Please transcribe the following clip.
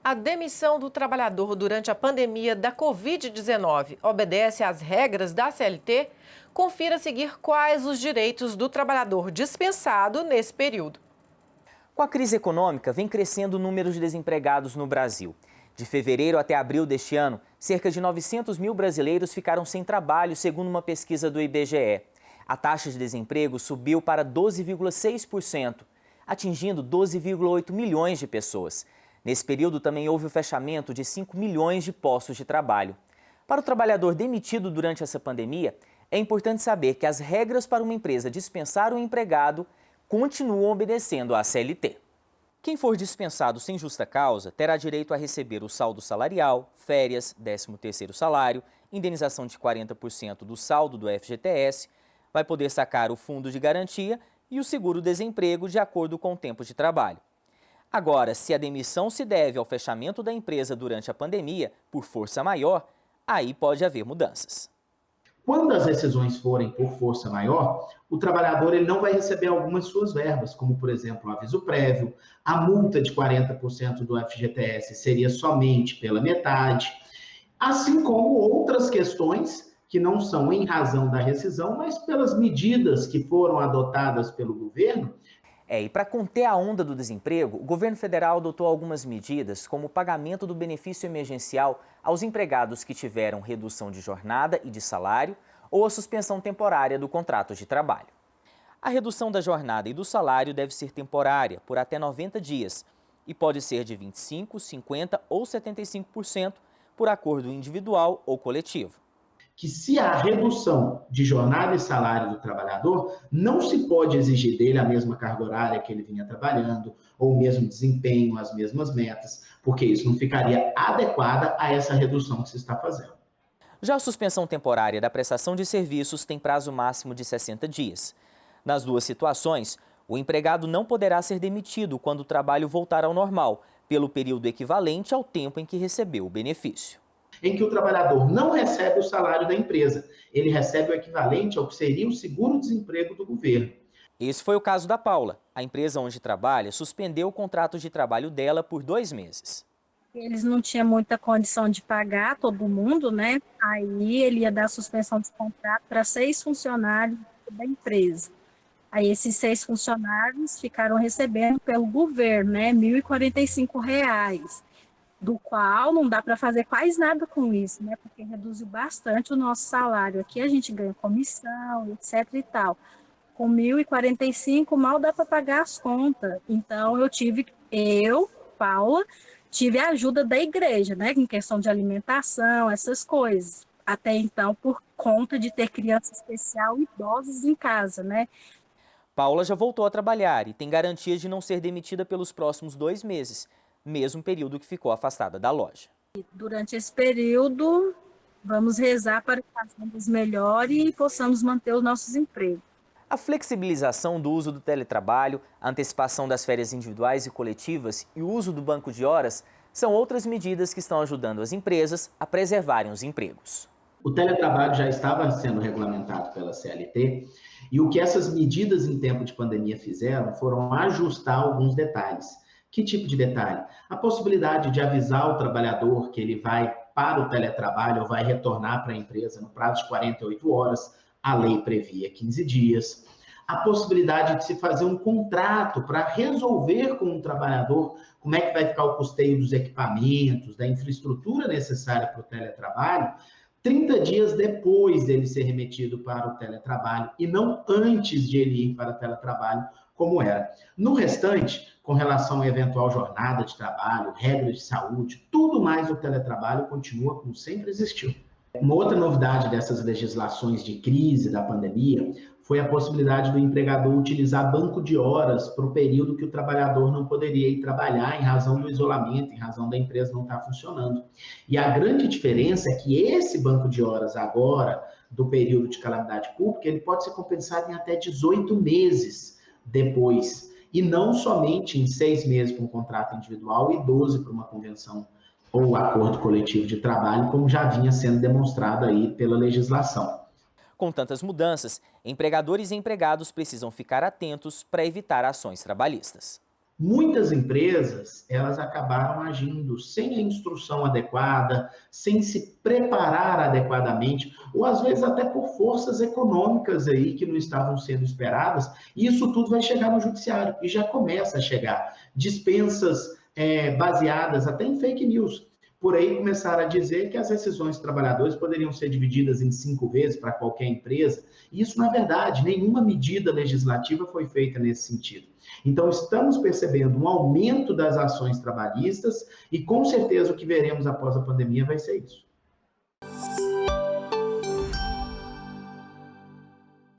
A demissão do trabalhador durante a pandemia da Covid-19 obedece às regras da CLT? Confira a seguir quais os direitos do trabalhador dispensado nesse período. Com a crise econômica, vem crescendo o número de desempregados no Brasil. De fevereiro até abril deste ano, cerca de 900 mil brasileiros ficaram sem trabalho, segundo uma pesquisa do IBGE. A taxa de desemprego subiu para 12,6%, atingindo 12,8 milhões de pessoas. Nesse período também houve o fechamento de 5 milhões de postos de trabalho. Para o trabalhador demitido durante essa pandemia, é importante saber que as regras para uma empresa dispensar um empregado continuam obedecendo à CLT. Quem for dispensado sem justa causa terá direito a receber o saldo salarial, férias, 13º salário, indenização de 40% do saldo do FGTS, vai poder sacar o fundo de garantia e o seguro-desemprego de acordo com o tempo de trabalho. Agora, se a demissão se deve ao fechamento da empresa durante a pandemia, por força maior, aí pode haver mudanças. Quando as rescisões forem por força maior, o trabalhador ele não vai receber algumas suas verbas, como, por exemplo, o aviso prévio, a multa de 40% do FGTS seria somente pela metade, assim como outras questões que não são em razão da rescisão, mas pelas medidas que foram adotadas pelo governo. E para conter a onda do desemprego, o governo federal adotou algumas medidas, como o pagamento do benefício emergencial aos empregados que tiveram redução de jornada e de salário ou a suspensão temporária do contrato de trabalho. A redução da jornada e do salário deve ser temporária, por até 90 dias, e pode ser de 25%, 50% ou 75%, por acordo individual ou coletivo. Que se há redução de jornada e salário do trabalhador, não se pode exigir dele a mesma carga horária que ele vinha trabalhando, ou o mesmo desempenho, as mesmas metas, porque isso não ficaria adequada a essa redução que se está fazendo. Já a suspensão temporária da prestação de serviços tem prazo máximo de 60 dias. Nas duas situações, o empregado não poderá ser demitido quando o trabalho voltar ao normal, pelo período equivalente ao tempo em que recebeu o benefício. Em que o trabalhador não recebe o salário da empresa, ele recebe o equivalente ao que seria o seguro-desemprego do governo. Esse foi o caso da Paula. A empresa onde trabalha suspendeu o contrato de trabalho dela por 2 meses. Eles não tinham muita condição de pagar todo mundo, né? Aí ele ia dar suspensão de contrato para 6 funcionários da empresa. Aí esses 6 funcionários ficaram recebendo pelo governo, né? R$ 1.045. Do qual não dá para fazer quase nada com isso, né? Porque reduziu bastante o nosso salário. Aqui a gente ganha comissão, etc e tal. Com 1.045 mal dá para pagar as contas. Então Paula, tive a ajuda da igreja, né? Em questão de alimentação, essas coisas. Até então, por conta de ter criança especial e idosos em casa, né? Paula já voltou a trabalhar e tem garantia de não ser demitida pelos próximos 2 meses. Mesmo período que ficou afastada da loja. Durante esse período, vamos rezar para que as vendas melhorem e possamos manter os nossos empregos. A flexibilização do uso do teletrabalho, a antecipação das férias individuais e coletivas e o uso do banco de horas são outras medidas que estão ajudando as empresas a preservarem os empregos. O teletrabalho já estava sendo regulamentado pela CLT e o que essas medidas em tempo de pandemia fizeram foram ajustar alguns detalhes. Que tipo de detalhe? A possibilidade de avisar o trabalhador que ele vai para o teletrabalho ou vai retornar para a empresa no prazo de 48 horas, a lei previa 15 dias. A possibilidade de se fazer um contrato para resolver com o trabalhador como é que vai ficar o custeio dos equipamentos, da infraestrutura necessária para o teletrabalho, 30 dias depois dele ser remetido para o teletrabalho e não antes de ele ir para o teletrabalho, como era. No restante, com relação à eventual jornada de trabalho, regras de saúde, tudo mais do teletrabalho continua como sempre existiu. Uma outra novidade dessas legislações de crise da pandemia foi a possibilidade do empregador utilizar banco de horas para o período que o trabalhador não poderia ir trabalhar em razão do isolamento, em razão da empresa não estar funcionando. E a grande diferença é que esse banco de horas agora, do período de calamidade pública, ele pode ser compensado em até 18 meses depois, e não somente em 6 meses para um contrato individual e 12 para uma convenção ou acordo coletivo de trabalho, como já vinha sendo demonstrado aí pela legislação. Com tantas mudanças, empregadores e empregados precisam ficar atentos para evitar ações trabalhistas. Muitas empresas, elas acabaram agindo sem a instrução adequada, sem se preparar adequadamente, ou às vezes até por forças econômicas aí que não estavam sendo esperadas, e isso tudo vai chegar no judiciário, e já começa a chegar. Dispensas baseadas até em fake news. Por aí começaram a dizer que as rescisões de trabalhadores poderiam ser divididas em 5 vezes para qualquer empresa. E isso não é verdade, nenhuma medida legislativa foi feita nesse sentido. Então, estamos percebendo um aumento das ações trabalhistas e, com certeza, o que veremos após a pandemia vai ser isso.